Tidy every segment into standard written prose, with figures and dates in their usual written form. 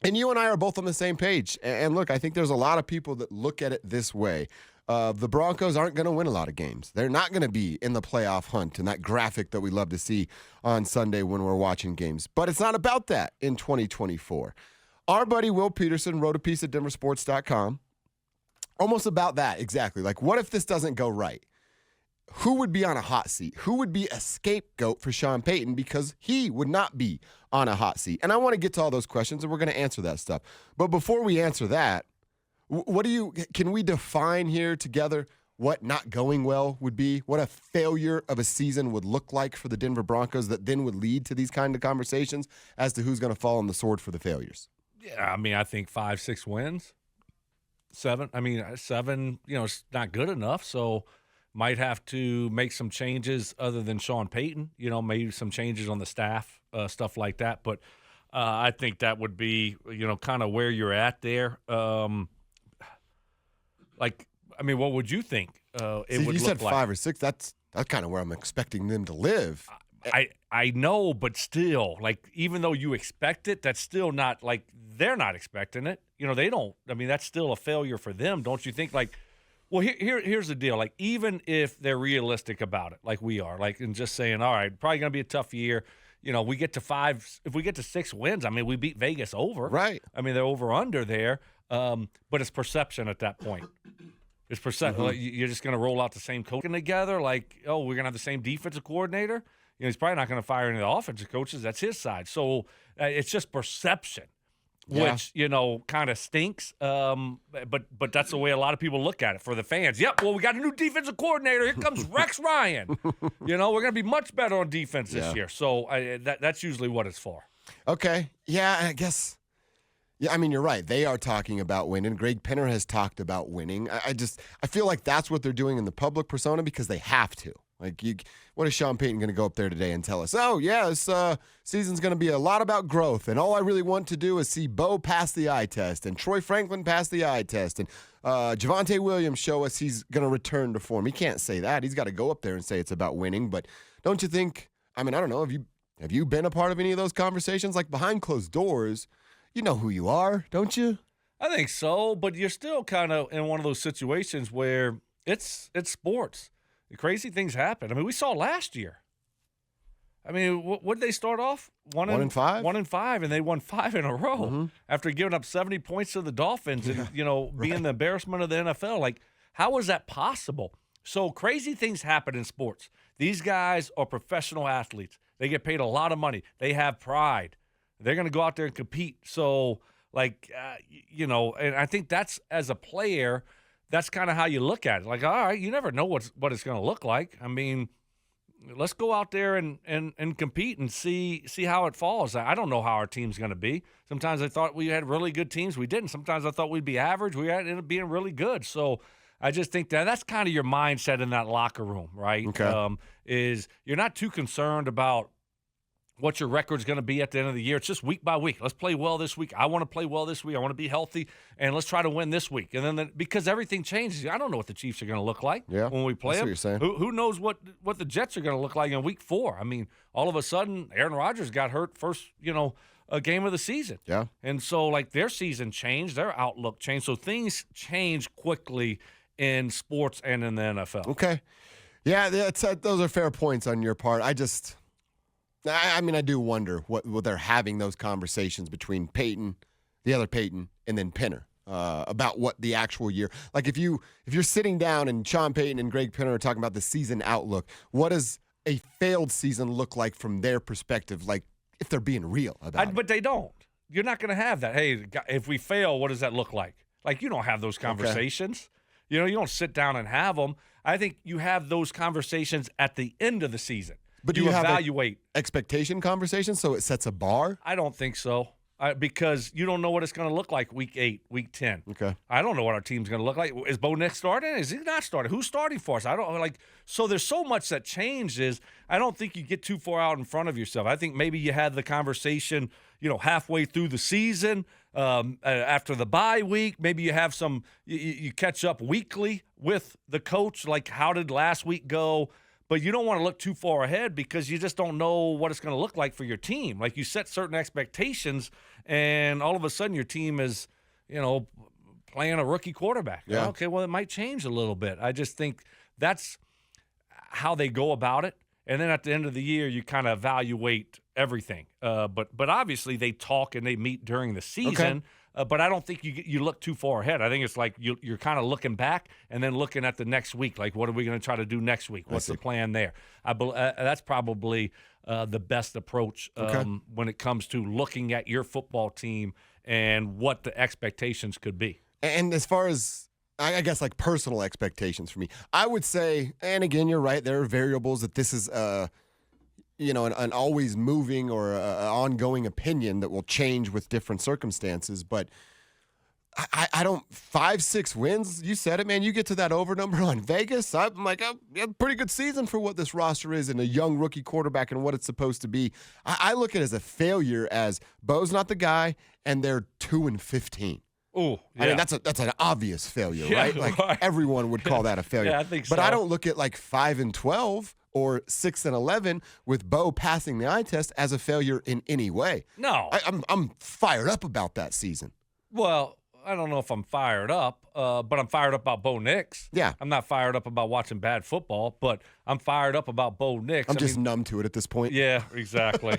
And you and I are both on the same page. And look, I think there's a lot of people that look at it this way. The Broncos aren't going to win a lot of games. They're not going to be in the playoff hunt and that graphic that we love to see on Sunday when we're watching games. But it's not about that in 2024. Our buddy Will Peterson wrote a piece at denversports.com almost about that exactly. Like, what if this doesn't go right? Who would be on a hot seat? Who would be a scapegoat for Sean Payton because he would not be on a hot seat? And I want to get to all those questions, and we're going to answer that stuff. But before we answer that, can we define here together what not going well would be? What a failure of a season would look like for the Denver Broncos that then would lead to these kind of conversations as to who's going to fall on the sword for the failures? Yeah, I mean, I think 5-6 wins. 7. I mean, 7, it's not good enough. So might have to make some changes other than Sean Payton, maybe some changes on the staff, stuff like that. But I think that would be, kind of where you're at there. What would you think it would you look said like? 5 or 6. That's kind of where I'm expecting them to live. I know, but still, even though you expect it, that's still not they're not expecting it. They don't. I mean, that's still a failure for them, don't you think? Well, here's the deal. Even if they're realistic about it, like we are, and just saying, all right, probably going to be a tough year. We get to 5. If we get to 6 wins, I mean, we beat Vegas over. Right. I mean, they're over under there. But it's perception at that point. It's perception. Mm-hmm. You're just going to roll out the same coaching together. We're going to have the same defensive coordinator. He's probably not going to fire any of the offensive coaches. That's his side. So it's just perception. Yeah. Which, kind of stinks. But that's the way a lot of people look at it for the fans. Yep, well, we got a new defensive coordinator. Here comes Rex Ryan. We're going to be much better on defense this year. So that's usually what it's for. Okay. Yeah, I guess. Yeah, I mean, you're right. They are talking about winning. Greg Penner has talked about winning. I feel like that's what they're doing in the public persona because they have to. What is Sean Payton going to go up there today and tell us? Oh, yeah, this season's going to be a lot about growth, and all I really want to do is see Bo pass the eye test and Troy Franklin pass the eye test and Javonte Williams show us he's going to return to form. He can't say that. He's got to go up there and say it's about winning. But don't you think? I mean, I don't know. Have you been a part of any of those conversations? Behind closed doors, you know who you are, don't you? I think so, but you're still kind of in one of those situations where it's sports. Crazy things happen. I mean, we saw last year. I mean, what did they start off? 1-5? 1-5, and they won 5 in a row after giving up 70 points to the Dolphins and, being the embarrassment of the NFL. How is that possible? So crazy things happen in sports. These guys are professional athletes. They get paid a lot of money. They have pride. They're going to go out there and compete. So, and I think that's, as a player, that's kind of how you look at it. All right, you never know what it's going to look like. I mean, let's go out there and compete and see how it falls. I don't know how our team's going to be. Sometimes I thought we had really good teams. We didn't. Sometimes I thought we'd be average. We ended up being really good. So I just think that's kind of your mindset in that locker room, right? Okay. Is you're not too concerned about what your record's going to be at the end of the year. It's just week by week. Let's play well this week. I want to play well this week. I want to be healthy, and let's try to win this week. And then because everything changes, I don't know what the Chiefs are going to look like when we play them. What you're saying. Who knows what the Jets are going to look like in week 4? I mean, all of a sudden, Aaron Rodgers got hurt first, a game of the season. Yeah. And so, their season changed, their outlook changed. So things change quickly in sports and in the NFL. Okay. Yeah, those are fair points on your part. I mean, I do wonder what they're having those conversations between Peyton, the other Peyton, and then Penner about what the actual year. If you're sitting down and Sean Payton and Greg Penner are talking about the season outlook, what does a failed season look like from their perspective? If they're being real about it. But they don't. You're not going to have that. Hey, if we fail, what does that look like? You don't have those conversations. Okay. You don't sit down and have them. I think you have those conversations at the end of the season. But do you evaluate expectation conversations so it sets a bar? I don't think so. Because you don't know what it's going to look like week 8, week 10. Okay. I don't know what our team's going to look like. Is Bo Nix starting? Is he not starting? Who's starting for us? I don't so there's so much that changes. I don't think you get too far out in front of yourself. I think maybe you had the conversation, halfway through the season, after the bye week. Maybe you have you catch up weekly with the coach. How did last week go? but you don't want to look too far ahead because you just don't know what it's going to look like for your team. Like you set certain expectations, and all of a sudden your team is, playing a rookie quarterback. Yeah. Okay, well, it might change a little bit. I just think that's how they go about it. And then at the end of the year, you kind of evaluate everything. But obviously they talk and they meet during the season. But I don't think you look too far ahead. I think it's like you're kind of looking back and then looking at the next week. Like, what are we going to try to do next week? What's the plan there? That's probably the best approach when it comes to looking at your football team and what the expectations could be. And as far as, I guess, like personal expectations for me, I would say, and again, you're right, there are variables that this is, an always moving or an ongoing opinion that will change with different circumstances. But I don't, 5-6 wins, you said it, man. You get to that over number on Vegas, I'm like, a pretty good season for what this roster is and a young rookie quarterback and what it's supposed to be. I look at it as a failure as Bo's not the guy and they're 2-15. Oh, yeah. I mean, that's an obvious failure, right? Like everyone would call that a failure. Yeah, I think so. But I don't look at like 5-12 or 6-11 with Bo passing the eye test as a failure in any way. No, I'm fired up about that season. Well, I don't know if I'm fired up, but I'm fired up about Bo Nix. Yeah. I'm not fired up about watching bad football, but I'm fired up about Bo Nix. I'm just numb to it at this point. Yeah, exactly.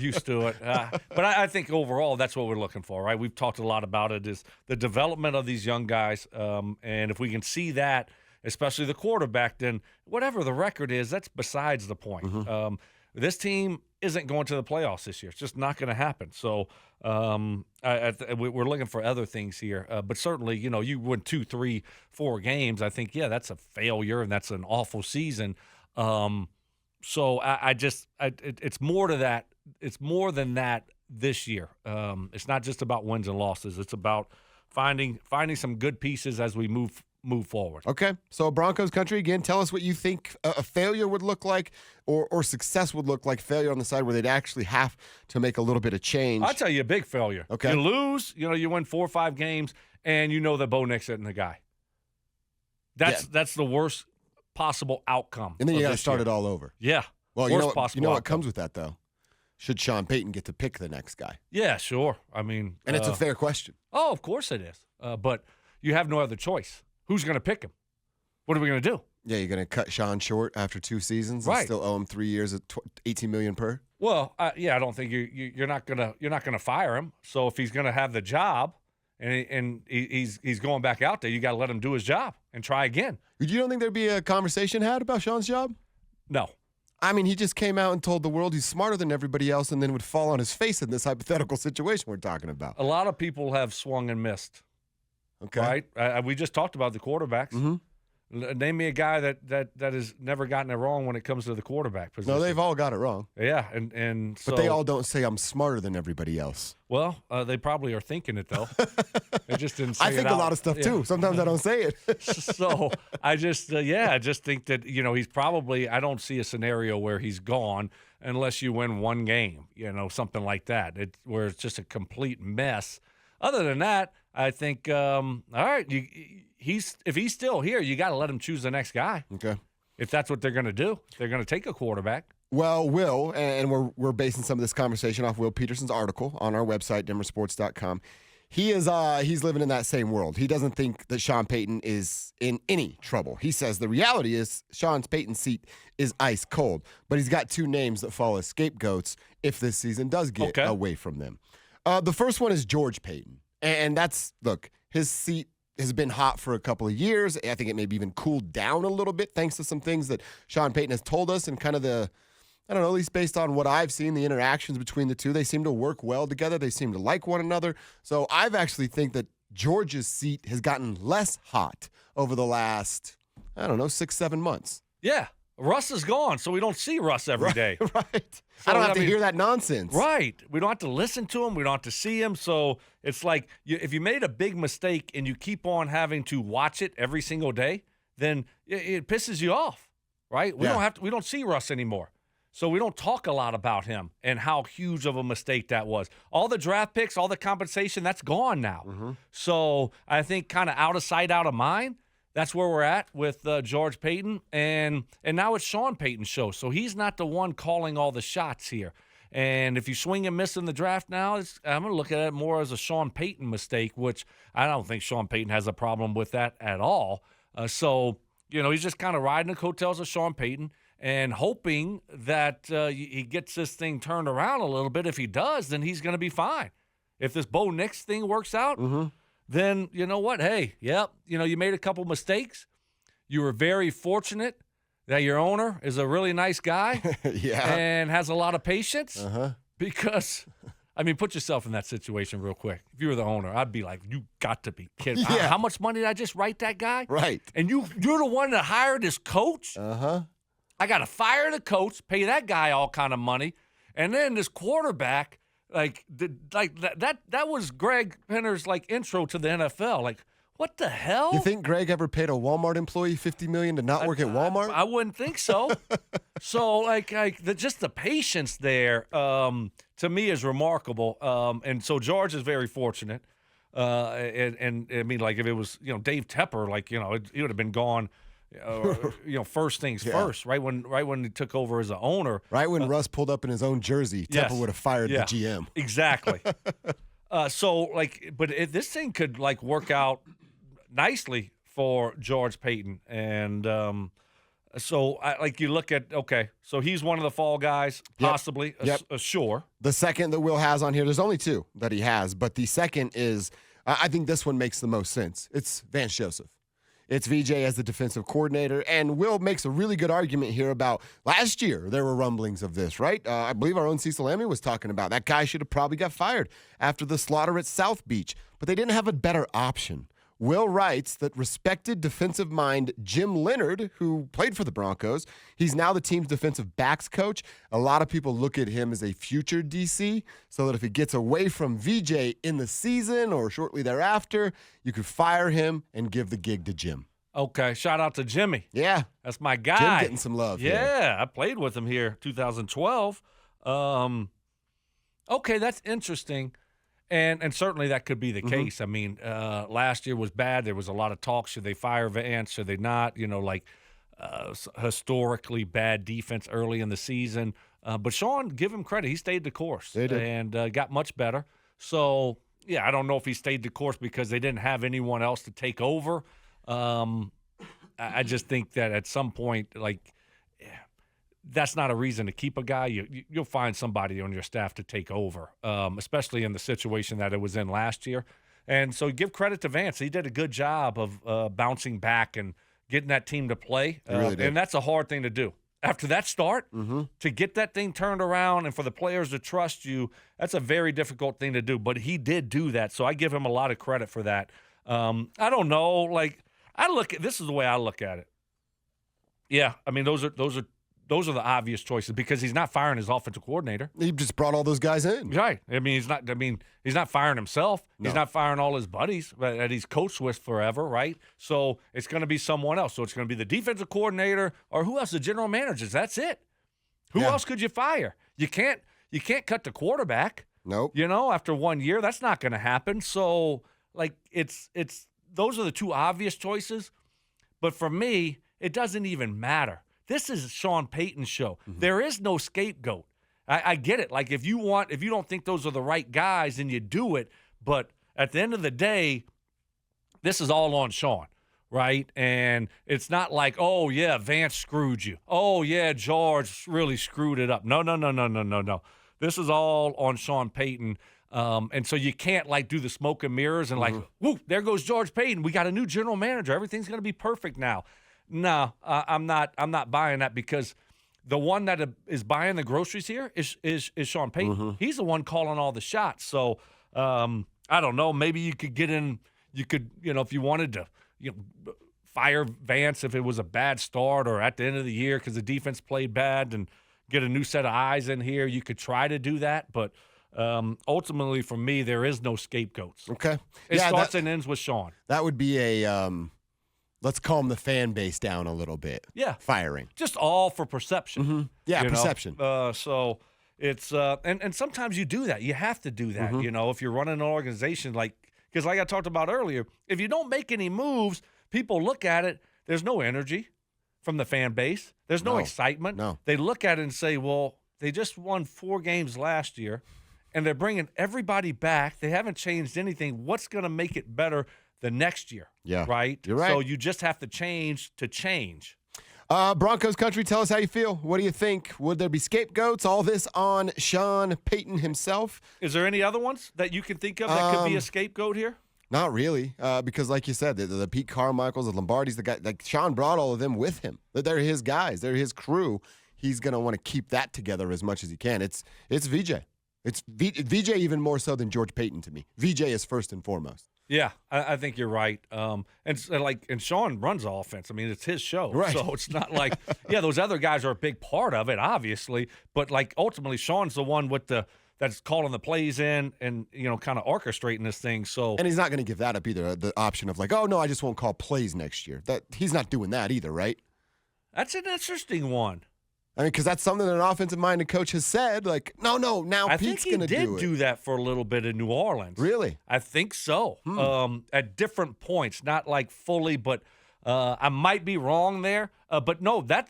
Used to it. But I think overall that's what we're looking for, right? We've talked a lot about it, is the development of these young guys. And if we can see that, especially the quarterback, then whatever the record is, that's besides the point. Mm-hmm. This team isn't going to the playoffs this year. It's just not going to happen. So we're looking for other things here. But certainly, you win 2, 3, 4 games. I think, that's a failure and that's an awful season. So it's more to that. It's more than that this year. It's not just about wins and losses. It's about finding some good pieces as we move forward. Okay, so Broncos country, again, tell us what you think a failure would look like or success would look like. Failure on the side where they'd actually have to make a little bit of change. I'll tell you a big failure. Okay. You lose, you win 4 or 5 games, and that Bo Nix isn't the guy. That's the worst possible outcome. And then you got to start year. it all over. Yeah. Well, worst you know what outcome. comes with that, though? Should Sean Payton get to pick the next guy? Yeah, sure. I mean. And it's a fair question. Oh, of course it is. But you have no other choice. Who's going to pick him? What are we going to do? Yeah, you're going to cut Sean short after 2 seasons right. and still owe him 3 years at $18 million per? Well, I don't think you're not gonna fire him. So if he's going to have the job and he's going back out there, you got to let him do his job and try again. You don't think there'd be a conversation had about Sean's job? No. I mean, he just came out and told the world he's smarter than everybody else and then would fall on his face in this hypothetical situation we're talking about. A lot of people have swung and missed. Okay. Right? We just talked about the quarterbacks. Mm-hmm. Name me a guy that has never gotten it wrong when it comes to the quarterback position. No, they've all got it wrong. Yeah, and so, but they all don't say I'm smarter than everybody else. Well, they probably are thinking it, though. They just didn't say it I think out. a lot of stuff, too. Sometimes I don't say it. So I just, I just think that, he's probably – I don't see a scenario where he's gone unless you win 1 game, something like that, where it's just a complete mess. Other than that, I think, all right, if he's still here, you got to let him choose the next guy. Okay. If that's what they're going to do. They're going to take a quarterback. Well, Will, and we're basing some of this conversation off Will Peterson's article on our website, denversports.com. He's living in that same world. He doesn't think that Sean Payton is in any trouble. He says the reality is Sean Payton's seat is ice cold, but he's got 2 names that fall as scapegoats if this season does get away from them. The first one is George Payton, and that's, look, his seat has been hot for a couple of years. I think it maybe even cooled down a little bit thanks to some things that Sean Payton has told us and kind of at least based on what I've seen, the interactions between the two, they seem to work well together. They seem to like one another. So I've actually think that George's seat has gotten less hot over the last, 6-7 months. Yeah. Russ is gone, so we don't see Russ every day. Right. So, I don't have to hear that nonsense. Right. We don't have to listen to him. We don't have to see him. So it's like if you made a big mistake and you keep on having to watch it every single day, then it pisses you off, right? We don't see Russ anymore. So we don't talk a lot about him and how huge of a mistake that was. All the draft picks, all the compensation, that's gone now. Mm-hmm. So I think kind of out of sight, out of mind. that's where we're at with George Payton, and now it's Sean Payton's show. So he's not the one calling all the shots here. And if you swing and miss in the draft now, I'm going to look at it more as a Sean Payton mistake, which I don't think Sean Payton has a problem with that at all. So he's just kind of riding the coattails of Sean Payton and hoping that he gets this thing turned around a little bit. If he does, then he's going to be fine. If this Bo Nix thing works out, then you know what? Hey, you made a couple mistakes. You were very fortunate that your owner is a really nice guy and has a lot of patience because, put yourself in that situation real quick. If you were the owner, I'd be like, you got to be kidding. Yeah. How much money did I just write that guy? Right. And you're the one that hired this coach? I got to fire the coach, pay that guy all kind of money, and then this quarterback, that was Greg Penner's intro to the NFL. What the hell? You think Greg ever paid a Walmart employee $50 million to not work at Walmart? I wouldn't think so. So just the patience there to me is remarkable. And so George is very fortunate. And if it was Dave Tepper, he would have been gone. First things first, right when he took over as an owner. Right when Russ pulled up in his own jersey, Tepper would have fired the GM. Exactly. But this thing could work out nicely for George Payton, and you look at so he's one of the fall guys, possibly, sure. The second that Will has on here, there's only two that he has, but the second is, I think this one makes the most sense. It's Vance Joseph. It's VJ as the defensive coordinator, and Will makes a really good argument here about last year there were rumblings of this, right? I believe our own Cecil Lammey was talking about that guy should have probably got fired after the slaughter at South Beach, but they didn't have a better option. Will writes that respected defensive mind Jim Leonard, who played for the Broncos, he's now the team's defensive backs coach. A lot of people look at him as a future DC, so that if he gets away from VJ in the season or shortly thereafter, you could fire him and give the gig to Jim. Okay, shout out to Jimmy. Yeah. That's my guy. Jim getting some love here. Yeah, I played with him here 2012. Okay, that's interesting. And certainly that could be the case. Last year was bad. There was a lot of talk. Should they fire Vance? Should they not? Historically bad defense early in the season. But Sean, give him credit. He stayed the course and got much better. So, I don't know if he stayed the course because they didn't have anyone else to take over. I just think that at some point, that's not a reason to keep a guy. You'll find somebody on your staff to take over, especially in the situation that it was in last year. And so give credit to Vance. He did a good job of bouncing back and getting that team to play. Really did. And that's a hard thing to do. After that start, to get that thing turned around and for the players to trust you, that's a very difficult thing to do. But he did do that, so I give him a lot of credit for that. I don't know. This is the way I look at it. Yeah, those are the obvious choices because he's not firing his offensive coordinator. He just brought all those guys in. Right. He's not firing himself. No. He's not firing all his buddies that he's coached with forever, right? So it's going to be someone else. So it's going to be the defensive coordinator or who else? The general managers. That's it. Who else could you fire? You can't cut the quarterback. Nope. After 1 year, that's not going to happen. So it's those are the two obvious choices. But for me, it doesn't even matter. This is Sean Payton's show. There is no scapegoat. I get it. If you don't think those are the right guys, then you do it. But at the end of the day, this is all on Sean, right? And it's not oh, yeah, Vance screwed you. Oh, yeah, George really screwed it up. No. This is all on Sean Payton. And so you can't do the smoke and mirrors and whoo, there goes George Payton. We got a new general manager. Everything's going to be perfect now. No, I'm not buying that because the one that is buying the groceries here is Sean Payton. He's the one calling all the shots. So I don't know. Maybe you could get in. You could, if you wanted to, fire Vance if it was a bad start or at the end of the year because the defense played bad and get a new set of eyes in here. You could try to do that, but ultimately, for me, there is no scapegoats. Okay, it starts and ends with Sean. That would be a. Let's calm the fan base down a little bit. Yeah. Firing. Just all for perception. Yeah, perception. So it's and sometimes you do that. You have to do that, if you're running an organization because like I talked about earlier, if you don't make any moves, people look at it, there's no energy from the fan base. There's no excitement. No. They look at it and say, well, they just won 4 games last year, and they're bringing everybody back. They haven't changed anything. What's going to make it better the next year? Yeah. Right? You're right. So you just have to change to change. Broncos country, tell us how you feel. What do you think? Would there be scapegoats? All this on Sean Payton himself? Is there any other ones that you can think of that could be a scapegoat here? Not really, because like you said, the Pete Carmichaels, the Lombardis, the guy, like Sean brought all of them with him. They're his guys. They're his crew. He's going to want to keep that together as much as he can. It's VJ. It's VJ even more so than George Payton to me. VJ is first and foremost. Yeah, I think you're right. And Sean runs the offense. I mean, it's his show, right. So it's not like those other guys are a big part of it, obviously. But like ultimately, Sean's the one that's calling the plays in and kind of orchestrating this thing. So and he's not going to give that up either. The option of like, oh no, I just won't call plays next year. That he's not doing that either, right? That's an interesting one. I mean, because that's something that an offensive-minded coach has said. Like, no, now Pete's going to do it. I think he did do that for a little bit in New Orleans. Really? I think so. At different points, not like fully, but I might be wrong there. But no, that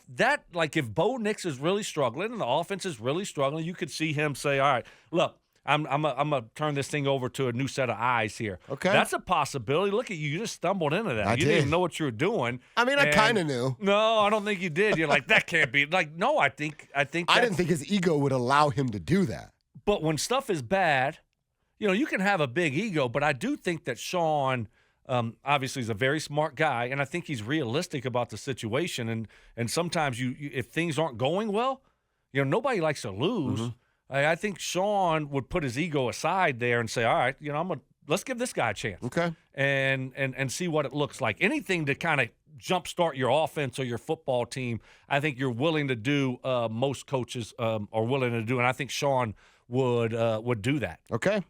like if Bo Nix is really struggling and the offense is really struggling, you could see him say, "All right, look, I'm gonna turn this thing over to a new set of eyes here." Okay, that's a possibility. Look at you, you just stumbled into that. You didn't even know what you were doing. I mean, I kind of knew. No, I don't think you did. You're like, that can't be. Like, no, I think. I didn't think his ego would allow him to do that. But when stuff is bad, you can have a big ego. But I do think that Sean, obviously, is a very smart guy, and I think he's realistic about the situation. And sometimes if things aren't going well, nobody likes to lose. Mm-hmm. I think Sean would put his ego aside there and say, all right, let's give this guy a chance. Okay. And see what it looks like. Anything to kind of jumpstart your offense or your football team, I think you're willing to do. Most coaches are willing to do, and I think Sean would do that. Okay.